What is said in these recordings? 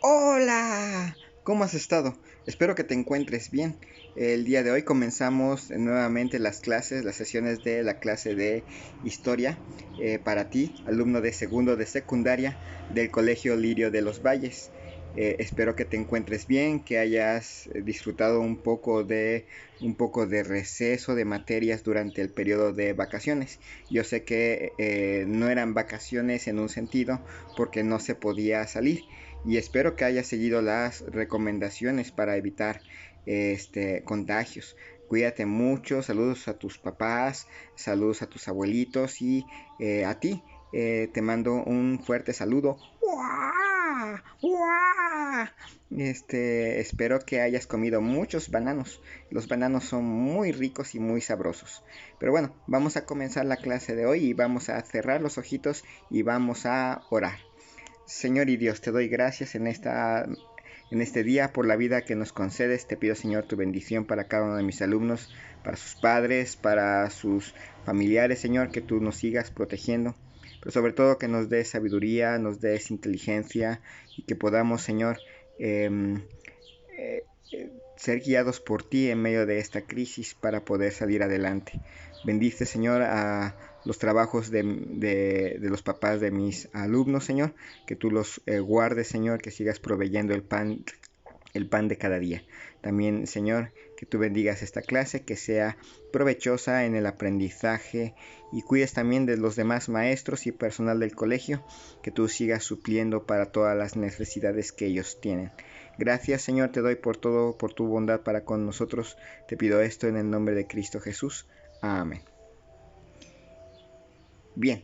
Hola, ¿cómo has estado? Espero que te encuentres bien. El día de hoy comenzamos nuevamente las sesiones de la clase de historia para ti, alumno de segundo de secundaria del Colegio Lirio de los Valles. Espero que te encuentres bien, que hayas disfrutado un poco de receso de materias durante el periodo de vacaciones. Yo sé que no eran vacaciones en un sentido porque no se podía salir y espero que hayas seguido las recomendaciones para evitar contagios. Cuídate mucho, saludos a tus papás, saludos a tus abuelitos y a ti. Te mando un fuerte saludo. ¡Uah! ¡Uah! Espero que hayas comido muchos bananos. Los bananos son muy ricos y muy sabrosos. Pero bueno, vamos a comenzar la clase de hoy y vamos a cerrar los ojitos y vamos a orar. Señor y Dios, te doy gracias en este día por la vida que nos concedes. Te pido, Señor, tu bendición para cada uno de mis alumnos, para sus padres, para sus familiares, Señor, que tú nos sigas protegiendo. Pero sobre todo que nos des sabiduría, nos des inteligencia y que podamos, Señor, eh, eh, ser guiados por ti en medio de esta crisis para poder salir adelante. Bendice, Señor, a los trabajos de los papás de mis alumnos, Señor, que tú los guardes, Señor, que sigas proveyendo el pan de cada día. También, Señor, que tú bendigas esta clase, que sea provechosa en el aprendizaje y cuides también de los demás maestros y personal del colegio, que tú sigas supliendo para todas las necesidades que ellos tienen. Gracias, Señor, te doy por todo, por tu bondad para con nosotros. Te pido esto en el nombre de Cristo Jesús. Amén. Bien,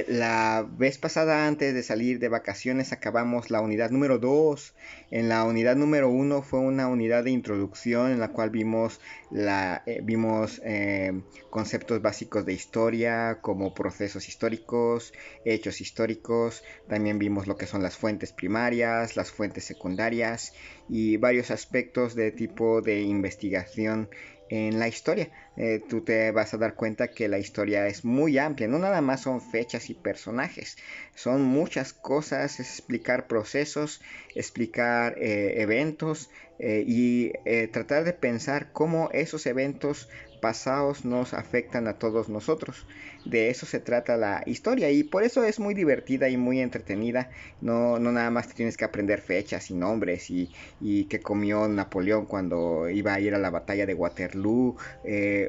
la vez pasada antes de salir de vacaciones acabamos la unidad número 2. En la unidad número 1 fue una unidad de introducción en la cual vimos conceptos básicos de historia como procesos históricos, hechos históricos. También vimos lo que son las fuentes primarias, las fuentes secundarias y varios aspectos de tipo de investigación en la historia. Tú te vas a dar cuenta que la historia es muy amplia, no nada más son fechas y personajes, son muchas cosas, es explicar procesos, explicar eventos y tratar de pensar cómo esos eventos pasados nos afectan a todos nosotros. De eso se trata la historia y por eso es muy divertida y muy entretenida. No nada más te tienes que aprender fechas y nombres y qué comió Napoleón cuando iba a ir a la batalla de Waterloo,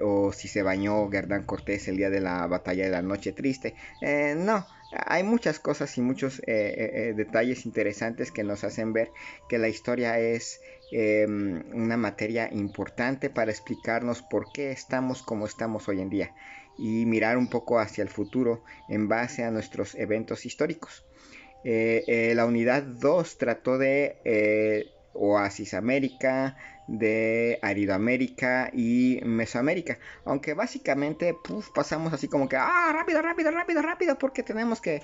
o si se bañó Hernán Cortés el día de la batalla de la Noche Triste. No, hay muchas cosas y muchos detalles interesantes que nos hacen ver que la historia es una materia importante para explicarnos por qué estamos como estamos hoy en día y mirar un poco hacia el futuro en base a nuestros eventos históricos. La unidad 2 trató de Oasis América, de Aridoamérica y Mesoamérica. Aunque básicamente pasamos así como que, rápido, rápido, rápido, rápido, porque tenemos que,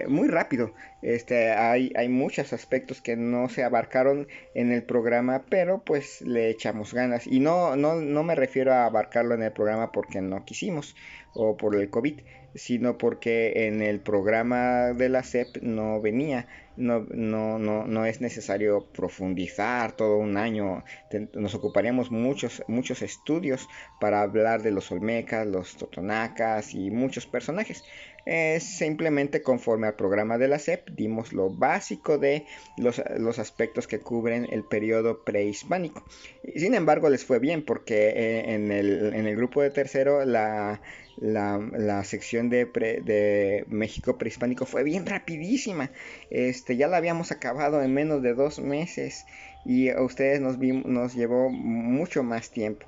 muy rápido. Hay muchos aspectos que no se abarcaron en el programa, pero pues le echamos ganas. Y no me refiero a abarcarlo en el programa porque no quisimos o por el COVID, sino porque en el programa de la SEP no venía. No es necesario profundizar todo un año. Nos ocuparíamos muchos estudios para hablar de los olmecas, los totonacas y muchos personajes. Simplemente conforme al programa de la SEP dimos lo básico de los aspectos que cubren el periodo prehispánico. Sin embargo, les fue bien porque en el grupo de tercero la sección de México prehispánico fue bien rapidísima. Ya la habíamos acabado en menos de 2 meses y a ustedes nos llevó mucho más tiempo.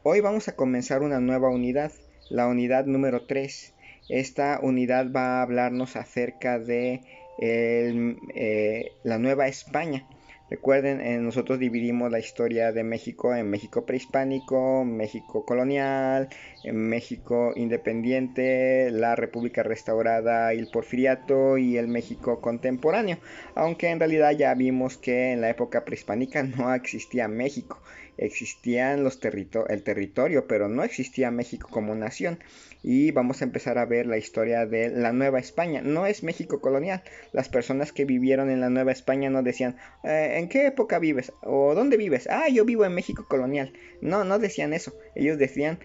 Hoy vamos a comenzar una nueva unidad, la unidad número 3. Esta unidad va a hablarnos acerca de la Nueva España. Recuerden, nosotros dividimos la historia de México en México prehispánico, México colonial, en México independiente, la República restaurada y el Porfiriato y el México contemporáneo. Aunque en realidad ya vimos que en la época prehispánica no existía México. existían el territorio, pero no existía México como nación. Y vamos a empezar a ver la historia de la Nueva España. No es México colonial. Las personas que vivieron en la Nueva España no decían, ¿en qué época vives? ¿O dónde vives? Ah, yo vivo en México colonial. No, no decían eso. Ellos decían,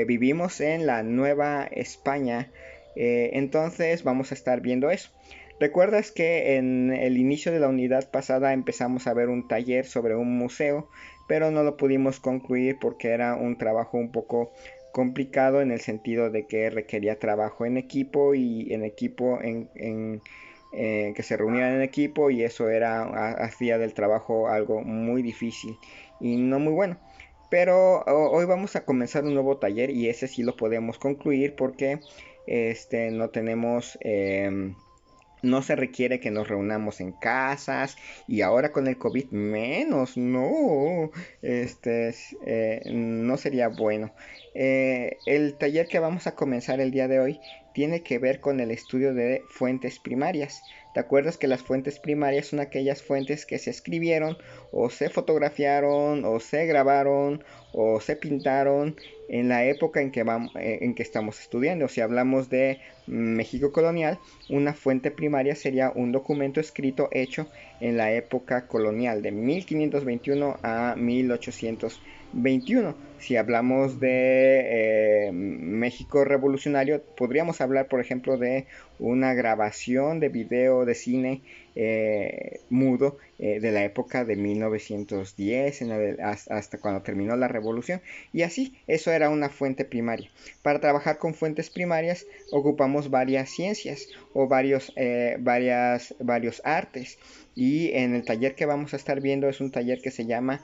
vivimos en la Nueva España. Entonces vamos a estar viendo eso. ¿Recuerdas que en el inicio de la unidad pasada empezamos a ver un taller sobre un museo, pero no lo pudimos concluir porque era un trabajo un poco complicado en el sentido de que requería trabajo en equipo y en equipo que se reunieran en equipo y eso hacía del trabajo algo muy difícil y no muy bueno. Pero hoy vamos a comenzar un nuevo taller y ese sí lo podemos concluir porque no tenemos no se requiere que nos reunamos en casas y ahora con el COVID menos, no, no sería bueno. El taller que vamos a comenzar el día de hoy tiene que ver con el estudio de fuentes primarias. ¿Te acuerdas que las fuentes primarias son aquellas fuentes que se escribieron o se fotografiaron o se grabaron o se pintaron en la época en que estamos estudiando? Si hablamos de México colonial, una fuente primaria sería un documento escrito hecho en la época colonial de 1521 a 1821. Si hablamos de México revolucionario, podríamos hablar, por ejemplo, de una grabación de video de cine mudo de la época de 1910 hasta cuando terminó la revolución. Y así, eso era una fuente primaria. Para trabajar con fuentes primarias ocupamos varias ciencias o varios artes. Y en el taller que vamos a estar viendo es un taller que se llama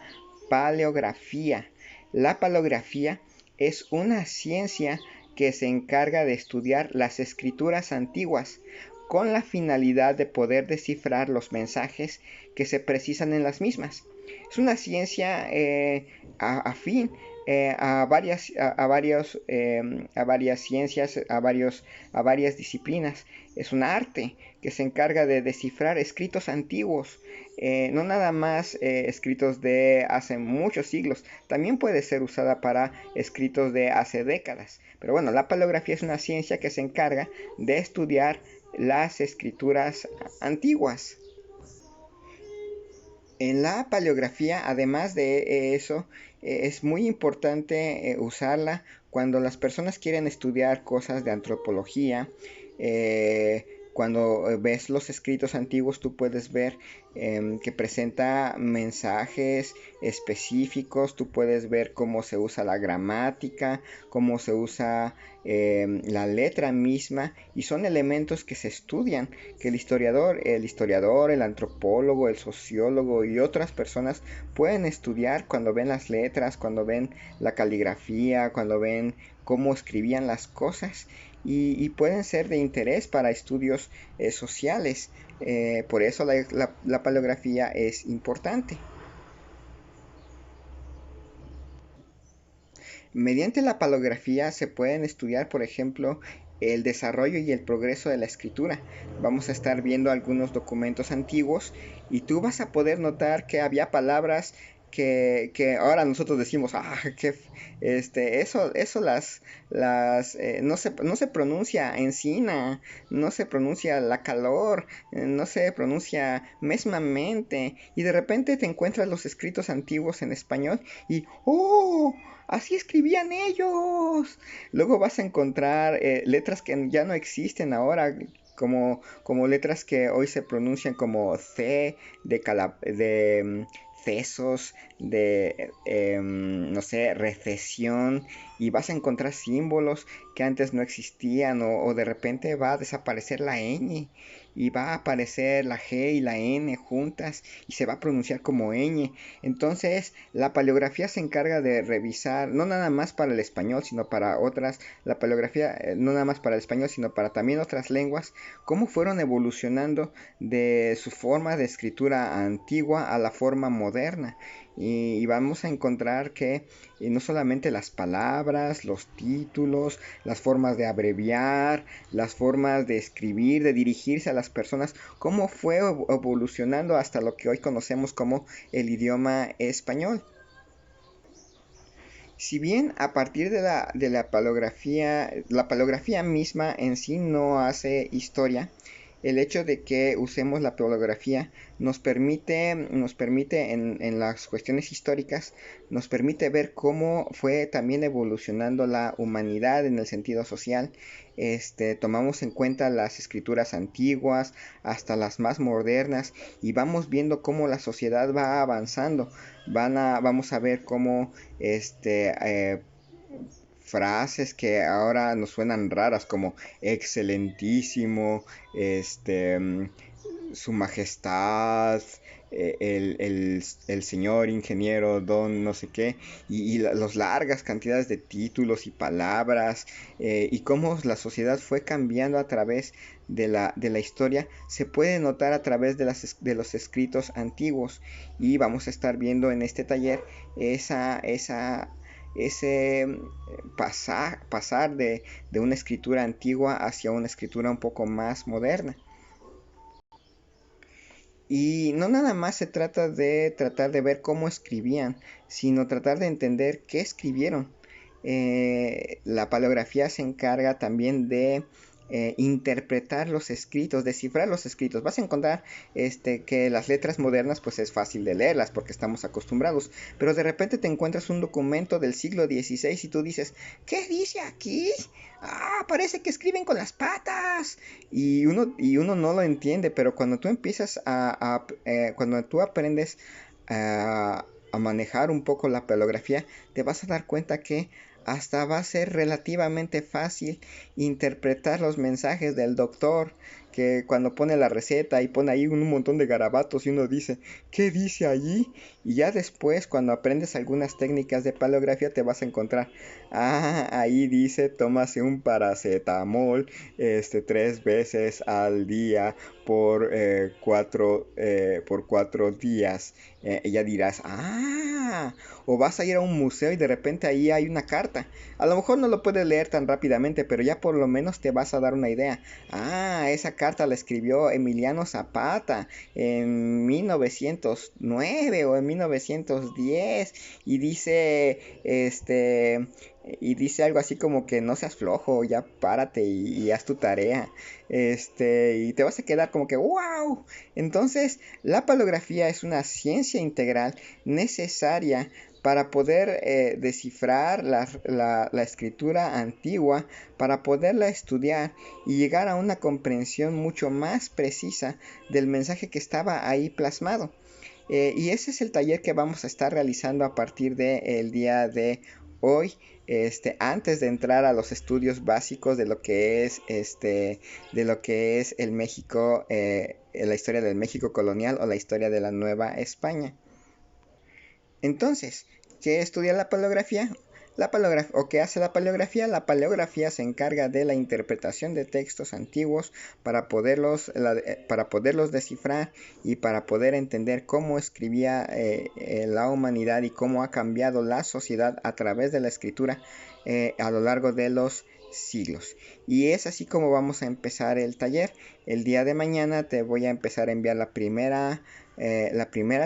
paleografía. La paleografía es una ciencia que se encarga de estudiar las escrituras antiguas con la finalidad de poder descifrar los mensajes que se precisan en las mismas. Es una ciencia afín a varias ciencias, a varias disciplinas. Es un arte que se encarga de descifrar escritos antiguos, no nada más escritos de hace muchos siglos, también puede ser usada para escritos de hace décadas. Pero bueno, la paleografía es una ciencia que se encarga de estudiar las escrituras antiguas. En la paleografía, además de eso, es muy importante usarla cuando las personas quieren estudiar cosas de antropología. Cuando ves los escritos antiguos, tú puedes ver que presenta mensajes específicos, tú puedes ver cómo se usa la gramática, cómo se usa la letra misma, y son elementos que se estudian, que el antropólogo, el sociólogo y otras personas pueden estudiar cuando ven las letras, cuando ven la caligrafía, cuando ven cómo escribían las cosas y pueden ser de interés para estudios sociales. Por eso la paleografía es importante. Mediante la paleografía se pueden estudiar, por ejemplo, el desarrollo y el progreso de la escritura. Vamos a estar viendo algunos documentos antiguos y tú vas a poder notar que había palabras que ahora nosotros decimos, eso no se pronuncia encina, no se pronuncia la calor, no se pronuncia mesmamente, y de repente te encuentras los escritos antiguos en español y ¡oh! Así escribían ellos. Luego vas a encontrar letras que ya no existen ahora, como letras que hoy se pronuncian como C de cesos, de, no sé, recesión, y vas a encontrar símbolos que antes no existían, o de repente va a desaparecer la ñ y va a aparecer la G y la N juntas y se va a pronunciar como ñ. Entonces, la paleografía se encarga de revisar, no nada más para el español, sino para otras, la paleografía no nada más para el español, sino para también otras lenguas, cómo fueron evolucionando de su forma de escritura antigua a la forma moderna. Y vamos a encontrar que no solamente las palabras, los títulos, las formas de abreviar, las formas de escribir, de dirigirse a las personas, cómo fue evolucionando hasta lo que hoy conocemos como el idioma español. Si bien a partir de la paleografía misma en sí no hace historia, el hecho de que usemos la paleografía nos permite en las cuestiones históricas, nos permite ver cómo fue también evolucionando la humanidad en el sentido social. Tomamos en cuenta las escrituras antiguas hasta las más modernas y vamos viendo cómo la sociedad va avanzando. Vamos a ver cómo frases que ahora nos suenan raras como excelentísimo, este, su majestad, el señor ingeniero don no sé qué, y las largas cantidades de títulos y palabras, y cómo la sociedad fue cambiando a través de la historia, se puede notar a través de los escritos antiguos, y vamos a estar viendo en este taller ese pasar de una escritura antigua hacia una escritura un poco más moderna. Y no nada más se trata de tratar de ver cómo escribían, sino tratar de entender qué escribieron. La paleografía se encarga también de interpretar los escritos, descifrar los escritos. Vas a encontrar que las letras modernas pues es fácil de leerlas porque estamos acostumbrados, pero de repente te encuentras un documento del siglo XVI y tú dices, ¿qué dice aquí? Ah, parece que escriben con las patas. Y uno no lo entiende, pero cuando tú empiezas cuando tú aprendes a manejar un poco la paleografía, te vas a dar cuenta que hasta va a ser relativamente fácil interpretar los mensajes del doctor, que cuando pone la receta y pone ahí un montón de garabatos y uno dice, ¿qué dice allí? Y ya después, cuando aprendes algunas técnicas de paleografía, te vas a encontrar, ahí dice, tómase un paracetamol 3 veces al día por 4 días. Y ya dirás, o vas a ir a un museo y de repente ahí hay una carta. A lo mejor no lo puedes leer tan rápidamente, pero ya por lo menos te vas a dar una idea. Esa carta la escribió Emiliano Zapata en 1909 o en 1910 y dice, y dice algo así como que no seas flojo, ya párate y haz tu tarea. Y te vas a quedar como que wow. Entonces, la paleografía es una ciencia integral necesaria para poder descifrar la escritura antigua, para poderla estudiar y llegar a una comprensión mucho más precisa del mensaje que estaba ahí plasmado. Y ese es el taller que vamos a estar realizando a partir del día de hoy. Antes de entrar a los estudios básicos de lo que es el México, la historia del México colonial o la historia de la Nueva España. Entonces, ¿qué estudia la paleografía? ¿O qué hace la paleografía? La paleografía se encarga de la interpretación de textos antiguos para poderlos descifrar y para poder entender cómo escribía la humanidad y cómo ha cambiado la sociedad a través de la escritura a lo largo de los siglos. Y es así como vamos a empezar el taller. El día de mañana te voy a empezar a enviar la primera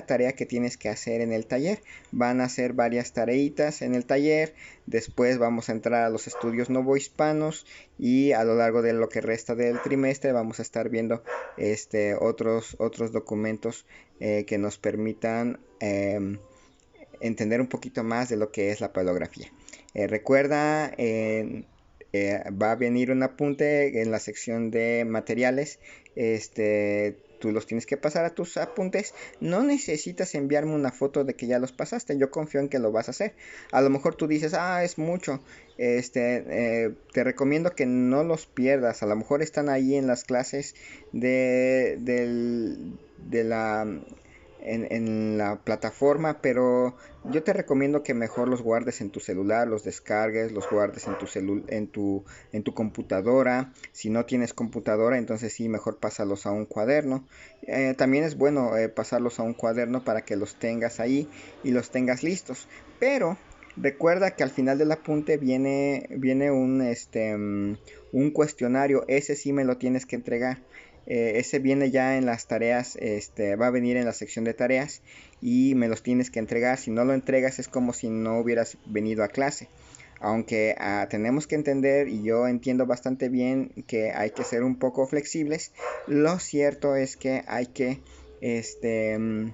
tarea que tienes que hacer en el taller. Van a ser varias tareitas en el taller. Después vamos a entrar a los estudios novohispanos y a lo largo de lo que resta del trimestre vamos a estar viendo otros documentos que nos permitan entender un poquito más de lo que es la paleografía. Recuerda, va a venir un apunte en la sección de materiales. Tú los tienes que pasar a tus apuntes. No necesitas enviarme una foto de que ya los pasaste. Yo confío en que lo vas a hacer. A lo mejor tú dices, es mucho. Te recomiendo que no los pierdas. A lo mejor están ahí en las clases de la en la plataforma, pero yo te recomiendo que mejor los guardes en tu celular, los descargues, los guardes en tu computadora. Si no tienes computadora, entonces sí, mejor pásalos a un cuaderno. También es bueno pasarlos a un cuaderno para que los tengas ahí y los tengas listos. Pero recuerda que al final del apunte viene un cuestionario. Ese sí me lo tienes que entregar. ese viene ya en las tareas, va a venir en la sección de tareas y me los tienes que entregar. Si no lo entregas es como si no hubieras venido a clase. Aunque tenemos que entender, y yo entiendo bastante bien que hay que ser un poco flexibles, lo cierto es que este, mm,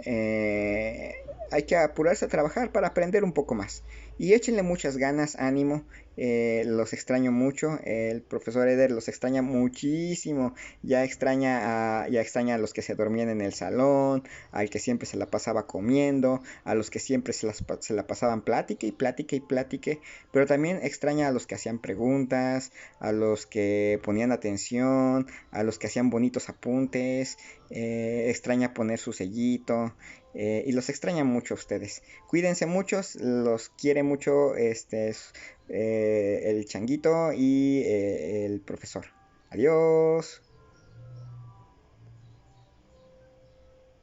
eh, hay que apurarse a trabajar para aprender un poco más. Y échenle muchas ganas, ánimo. Los extraño mucho. El profesor Eder los extraña muchísimo. Ya extraña a los que se dormían en el salón, al que siempre se la pasaba comiendo, a los que siempre se la pasaban plática y plática y plática. Pero también extraña a los que hacían preguntas, a los que ponían atención, a los que hacían bonitos apuntes. Extraña poner su sellito. Y los extraña mucho a ustedes. Cuídense muchos, los quiere mucho el changuito y el profesor. Adiós.